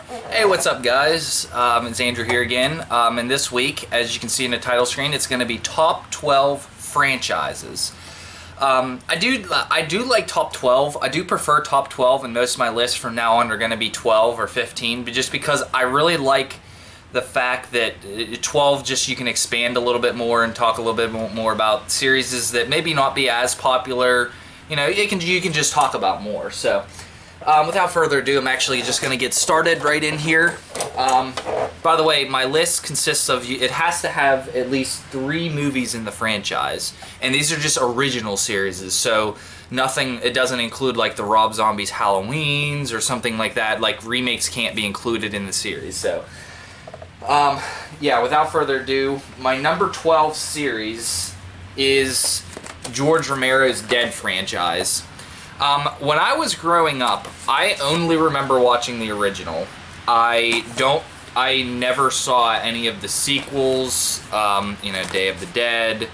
Hey, what's up, guys? It's Andrew here again. And this week, as you can see in the title screen, it's going to be top 12 franchises. I do like top 12. I do prefer top 12, and most of my lists from now on are going to be 12 or 15, but just because I really like the fact that 12 just you can expand a little bit more and talk a little bit more about series that maybe not be as popular. You know, you can just talk about more. So, without further ado, I'm actually just going to get started right in here. By the way, my list consists of, it has to have at least 3 movies in the franchise, and these are just original series, so nothing, it doesn't include like the Rob Zombie's Halloweens or something like that. Like, remakes can't be included in the series. So yeah, without further ado, my number 12 series is George Romero's Dead franchise. When I was growing up, I only remember watching the original. I never saw any of the sequels, you know, Day of the Dead,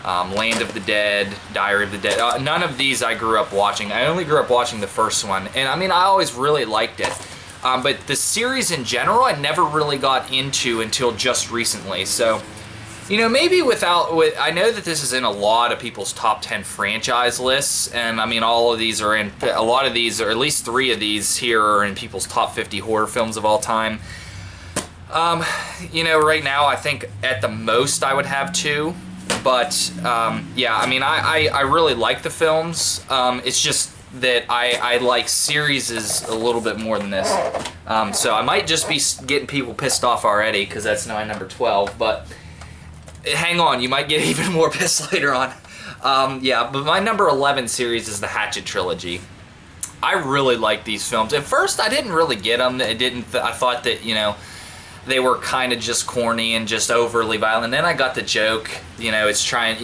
Land of the Dead, Diary of the Dead. None of these I grew up watching. I only grew up watching the first one, and I mean, I always really liked it. But the series in general, I never really got into until just recently. So, you know, maybe I know that this is in a lot of people's top 10 franchise lists, and I mean, all of these are in, a lot of these, or at least 3 of these here are in people's top 50 horror films of all time. You know, right now, I think at the most I would have 2, but, yeah, I mean, I really like the films. It's just that I like series a little bit more than this. So I might just be getting people pissed off already, because that's my number 12, but hang on, you might get even more pissed later on. Yeah, but my number 11 series is the Hatchet Trilogy. I really like these films. At first, I didn't really get them. I thought that, you know, they were kind of just corny and just overly violent. Then I got the joke, you know, it's trying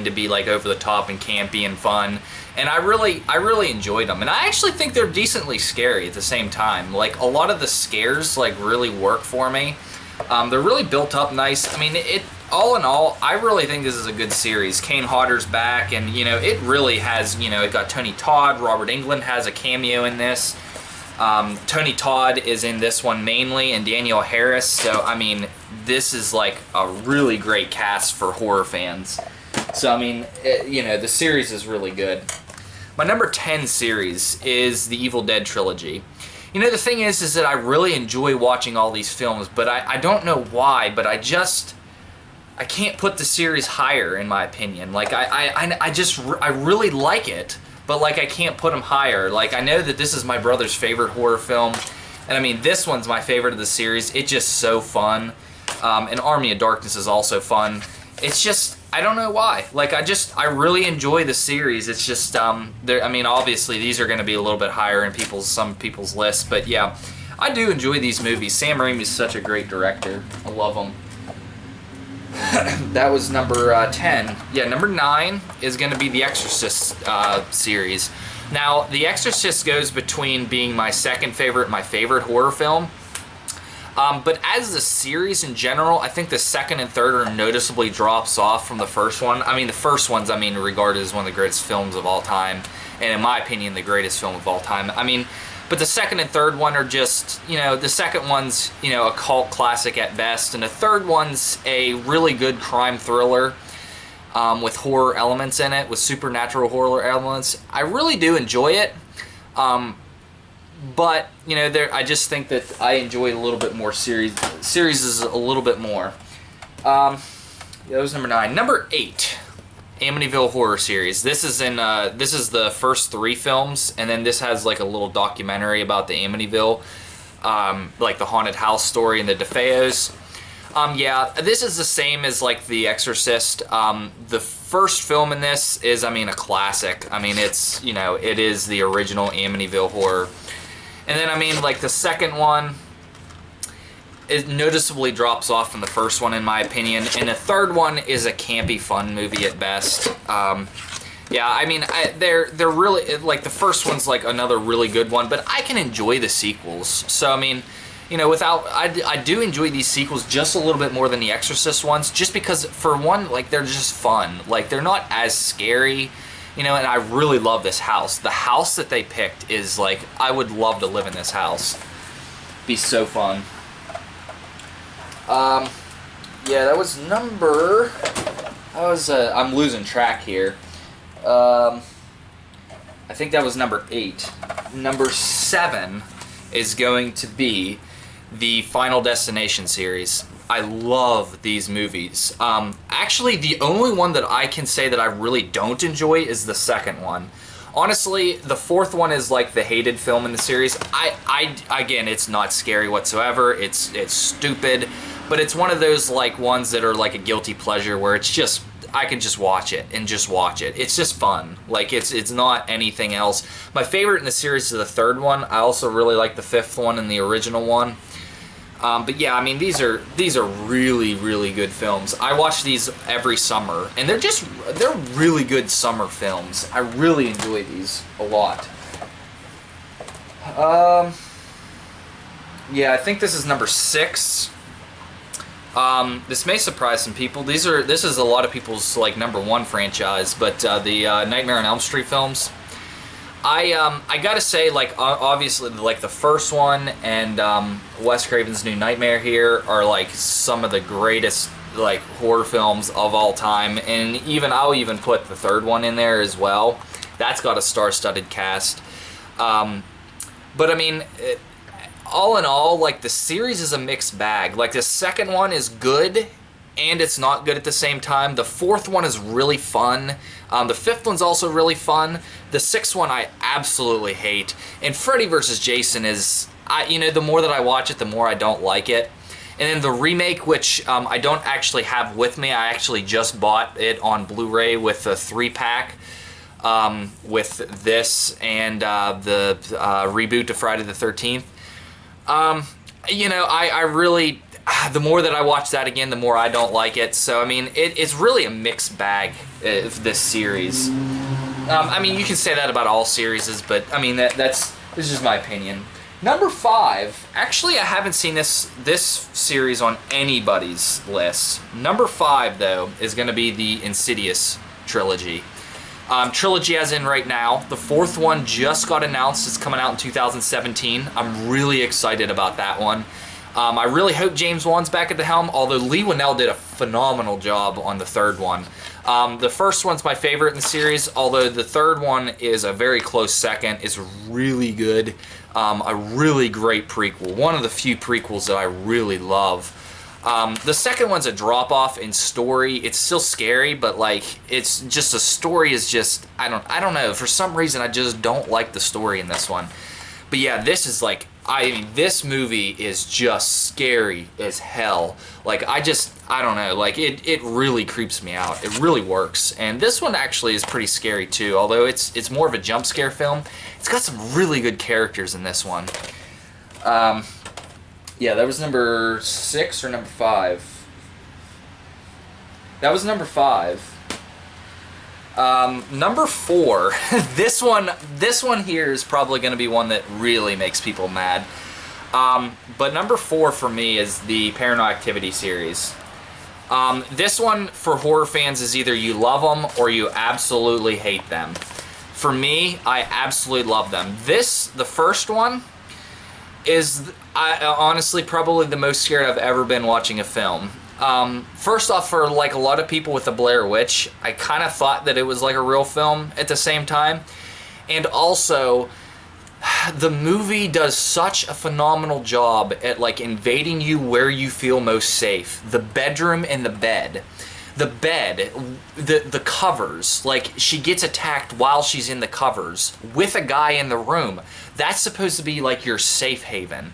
to be like over the top and campy and fun. And I really enjoyed them. And I actually think they're decently scary at the same time. Like, a lot of the scares, like, really work for me. They're really built up nice. I mean, all in all, I really think this is a good series. Kane Hodder's back, and, you know, it really has, you know, it got Tony Todd, Robert Englund has a cameo in this. Tony Todd is in this one mainly, and Danielle Harris. So, I mean, this is like a really great cast for horror fans. So, I mean, you know, the series is really good. My number 10 series is the Evil Dead trilogy. You know, the thing is that I really enjoy watching all these films, but I don't know why, but I can't put the series higher, in my opinion. Like, I really like it, but, like, I can't put them higher. Like, I know that this is my brother's favorite horror film, and I mean, this one's my favorite of the series. It's just so fun. And Army of Darkness is also fun. It's just, I don't know why. Like, I really enjoy the series. It's just, I mean, obviously these are going to be a little bit higher in some people's lists, but yeah, I do enjoy these movies. Sam Raimi is such a great director. I love him. That was number 10. Yeah, number 9 is going to be the Exorcist series. Now, the Exorcist goes between being my second favorite and my favorite horror film. But as a series in general, I think the second and third are noticeably drops off from the first one. I mean, the first one's, I mean, regarded as one of the greatest films of all time, and in my opinion, the greatest film of all time. I mean, but the second and third one are just, you know, the second one's, you know, a cult classic at best, and the third one's a really good crime thriller with horror elements in it, with supernatural horror elements. I really do enjoy it. But, you know, I just think that I enjoy a little bit more series is a little bit more. Yeah, that was number 9. Number 8, Amityville horror series. This is the first 3 films, and then this has like a little documentary about the Amityville, like the haunted house story and the DeFeos. Yeah, this is the same as like the Exorcist. The first film in this is, I mean, a classic. I mean, it's, you know, it is the original Amityville horror. And then, I mean, like, the second one, it noticeably drops off from the first one, in my opinion. And the third one is a campy, fun movie at best. Yeah, I mean, they're really, like, the first one's, like, another really good one, but I can enjoy the sequels. So, I mean, you know, I do enjoy these sequels just a little bit more than the Exorcist ones, just because, for one, like, they're just fun. Like, they're not as scary. You know, and I really love this house. The house that they picked is, like, I would love to live in this house. Be so fun. Yeah, that was number... I'm losing track here. I think that was number 8. Number 7 is going to be the Final Destination series. I love these movies. Actually, the only one that I can say that I really don't enjoy is the second one. Honestly, the fourth one is like the hated film in the series. Again, it's not scary whatsoever. It's stupid, but it's one of those like ones that are like a guilty pleasure where it's just, I can just watch it and just watch it. It's just fun. Like it's not anything else. My favorite in the series is the third one. I also really like the fifth one and the original one. But yeah, I mean, these are really, really good films. I watch these every summer, and they're really good summer films. I really enjoy these a lot. Yeah, I think this is number 6. This may surprise some people. This is a lot of people's like number 1 franchise, but the Nightmare on Elm Street films. I gotta say, like, obviously, like, the first one and Wes Craven's New Nightmare here are, like, some of the greatest, like, horror films of all time, and I'll even put the third one in there as well. That's got a star-studded cast. But, I mean, all in all, like, the series is a mixed bag. Like, the second one is good, and it's not good at the same time. The fourth one is really fun. The fifth one's also really fun. The sixth one I absolutely hate. And Freddy vs. Jason is, the more that I watch it, the more I don't like it. And then the remake, which I don't actually have with me. I actually just bought it on Blu-ray with a 3-pack with this and the reboot to Friday the 13th. I really... The more that I watch that again, the more I don't like it. So, I mean, it's really a mixed bag, this series. I mean, you can say that about all series, but, I mean, this is just my opinion. Number 5, actually, I haven't seen this series on anybody's list. Number 5, though, is going to be the Insidious trilogy. Trilogy as in right now. The fourth one just got announced. It's coming out in 2017. I'm really excited about that one. I really hope James Wan's back at the helm, although Lee Winnell did a phenomenal job on the third one. The first one's my favorite in the series, although the third one is a very close second. It's really good. A really great prequel. One of the few prequels that I really love. The second one's a drop-off in story. It's still scary, but like it's just the story is just I don't know. For some reason, I just don't like the story in this one. But yeah, this is like this movie is just scary as hell. Like I don't know. Like it really creeps me out. It really works. And this one actually is pretty scary too. Although it's more of a jump scare film. It's got some really good characters in this one. Yeah, that was number 6 or number 5? That was number 5. Number 4. This one here is probably going to be one that really makes people mad. But number 4 for me is the Paranormal Activity series. This one for horror fans is either you love them or you absolutely hate them. For me, I absolutely love them. The first one is honestly probably the most scared I've ever been watching a film. First off, for like a lot of people with the Blair Witch, I kind of thought that it was like a real film at the same time. And also, the movie does such a phenomenal job at like invading you where you feel most safe. The bedroom and the bed. The bed, the covers, like she gets attacked while she's in the covers with a guy in the room. That's supposed to be like your safe haven.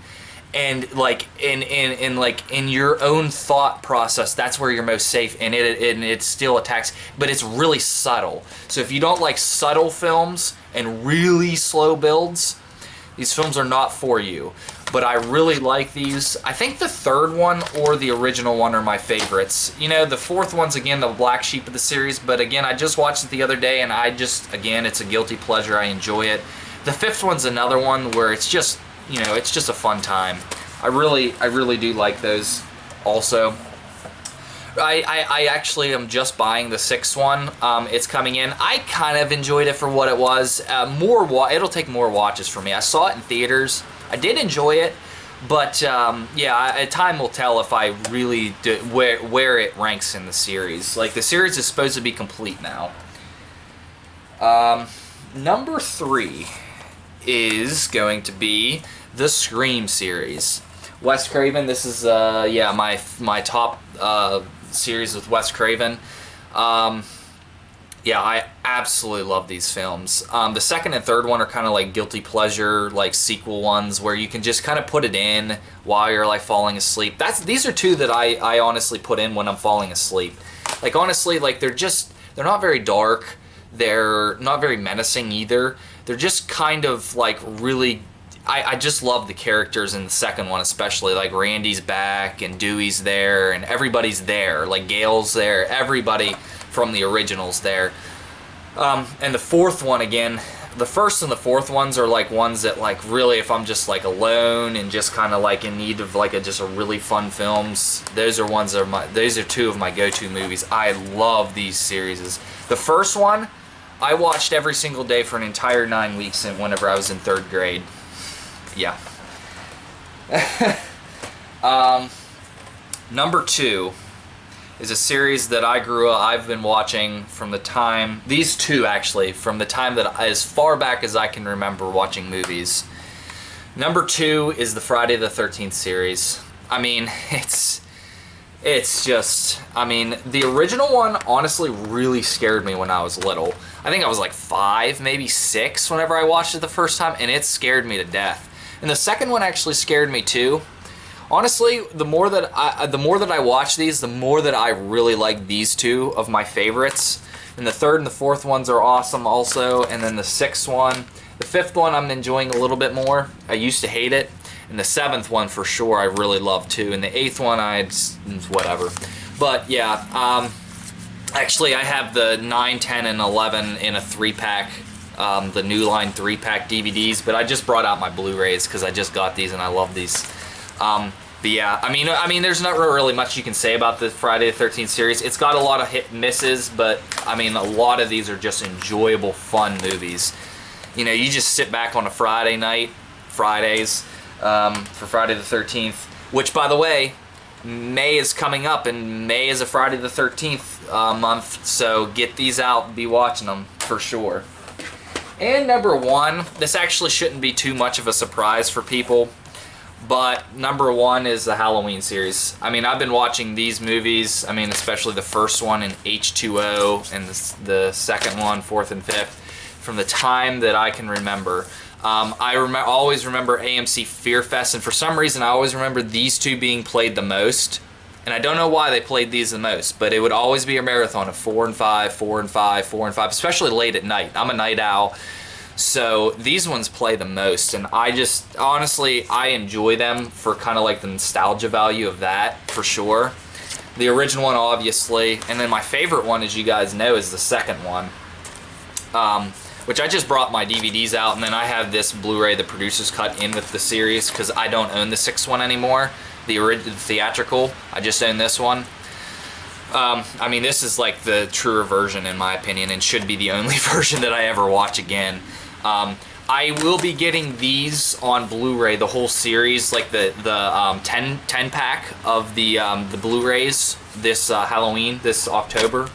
And like in your own thought process, that's where you're most safe, and it still attacks, but it's really subtle. So if you don't like subtle films and really slow builds, these films are not for you. But I really like these. I think the third one or the original one are my favorites. You know, the fourth one's again the black sheep of the series, but again, I just watched it the other day, and again, it's a guilty pleasure. I enjoy it. The fifth one's another one where it's just, it's just a fun time. I really do like those also. I actually am just buying the sixth one. It's coming in. I kind of enjoyed it for what it was. It'll take more watches for me. I saw it in theaters. I did enjoy it, But yeah, time will tell if I really do, where it ranks in the series. Like, the series is supposed to be complete now. Number 3 is going to be the Scream series. Wes Craven. This is yeah, my top series with Wes Craven. Yeah, I absolutely love these films. The second and third one are kind of like guilty pleasure, like sequel ones, where you can just kind of put it in while you're like falling asleep. These are two that I honestly put in when I'm falling asleep. Like, honestly, like they're not very dark. They're not very menacing either. They're just kind of like really. I just love the characters in the second one, especially. Like, Randy's back and Dewey's there and everybody's there. Like, Gail's there. Everybody from the originals there. And the fourth one, again, the first and the fourth ones are like ones that, like, really, if I'm just like alone and just kind of like in need of like just a really fun films, those are two of my go-to movies. I love these series. The first one I watched every single day for an entire 9 weeks whenever I was in 3rd grade. Yeah. Number 2 is a series that I've been watching from the time, these two actually, from the time that, as far back as I can remember watching movies. Number 2 is the Friday the 13th series. I mean, it's just, I mean, the original one honestly really scared me when I was little. I think I was like 5, maybe 6 whenever I watched it the first time, and it scared me to death. And the second one actually scared me too. Honestly, the more that I watch these, the more that I really like these two of my favorites. And the third and the fourth ones are awesome also. And then the sixth one, the fifth one I'm enjoying a little bit more. I used to hate it. And the seventh one for sure I really love too. And the eighth one whatever. But yeah, actually I have the 9, 10, and 11 in a 3-pack. The New Line 3-pack DVDs, but I just brought out my Blu-rays because I just got these and I love these. But yeah, I mean, there's not really much you can say about the Friday the 13th series. It's got a lot of hit and misses, but I mean, a lot of these are just enjoyable, fun movies. You know, you just sit back on a Friday night, Fridays, for Friday the 13th, which, by the way, May is coming up, and May is a Friday the 13th month, so get these out and be watching them for sure. And number 1, this actually shouldn't be too much of a surprise for people, but number 1 is the Halloween series. I mean, I've been watching these movies, I mean, especially the first one in H2O and the second one, 4th and 5th, from the time that I can remember. I always remember AMC Fear Fest, and for some reason I always remember these two being played the most. And I don't know why they played these the most, but it would always be a marathon of 4 and 5, 4 and 5, 4 and 5, especially late at night. I'm a night owl, so these ones play the most, and I just, honestly, I enjoy them for kind of like the nostalgia value of that, for sure. The original one, obviously, and then my favorite one, as you guys know, is the second one, which I just brought my DVDs out, and then I have this Blu-ray, the producer's cut, in with the series, because I don't own the 6th one anymore. The original theatrical, I just own this one. I mean, this is like the truer version in my opinion, and should be the only version that I ever watch again. I will be getting these on Blu-ray, the whole series, like the 10 pack of the Blu-rays this Halloween, this October.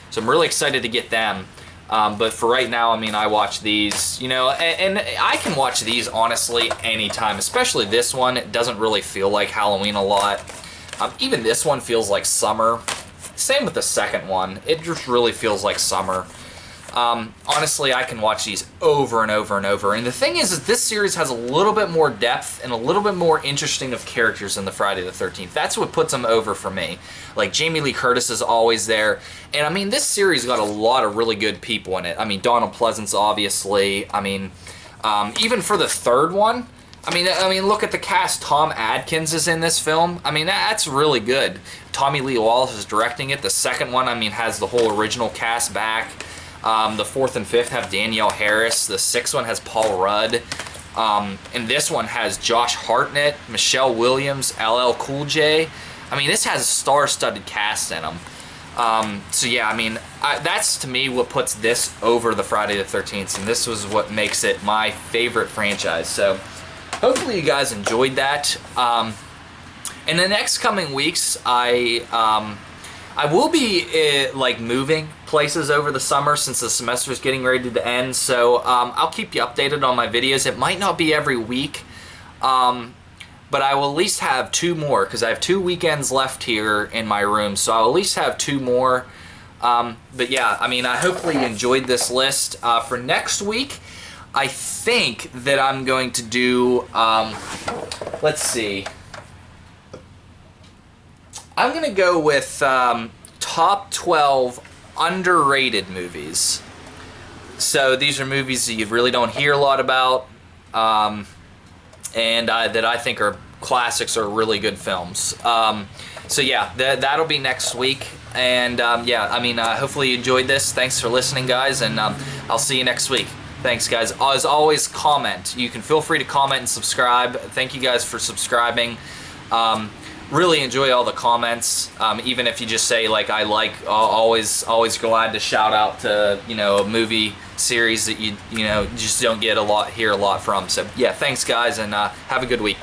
So I'm really excited to get them. But for right now, I mean, I watch these, you know, and I can watch these honestly anytime, especially this one. It doesn't really feel like Halloween a lot. Even this one feels like summer. Same with the second one. It just really feels like summer. Honestly, I can watch these over and over and over. And the thing is this series has a little bit more depth and a little bit more interesting of characters than the Friday the 13th. That's what puts them over for me. Like, Jamie Lee Curtis is always there. And I mean, this series got a lot of really good people in it. I mean, Donald Pleasance, obviously. I mean, even for the third one, I mean, look at the cast. Tom Adkins is in this film. I mean, that's really good. Tommy Lee Wallace is directing it. The second one, I mean, has the whole original cast back. The 4th and 5th have Danielle Harris. The 6th one has Paul Rudd. And this one has Josh Hartnett, Michelle Williams, LL Cool J. I mean, this has a star-studded cast in them. So yeah, I mean, that's to me what puts this over the Friday the 13th, and this was what makes it my favorite franchise. So hopefully you guys enjoyed that. In the next coming weeks, I will be like moving places over the summer since the semester is getting ready to end. So I'll keep you updated on my videos. It might not be every week, but I will at least have 2 more because I have 2 weekends left here in my room. So I'll at least have 2 more. But yeah, I mean, I hopefully you enjoyed this list. For next week, I think that I'm going to do, let's see. I'm going to go with top 12 underrated movies. So these are movies that you really don't hear a lot about, and that I think are classics or really good films. So yeah, that'll be next week. And yeah, I mean, hopefully you enjoyed this. Thanks for listening, guys, and I'll see you next week. Thanks, guys. As always, comment. You can feel free to comment and subscribe. Thank you guys for subscribing. Really enjoy all the comments, even if you just say like I like. Always glad to shout out to a movie series that you just don't get hear a lot from. So yeah, thanks guys, and have a good week.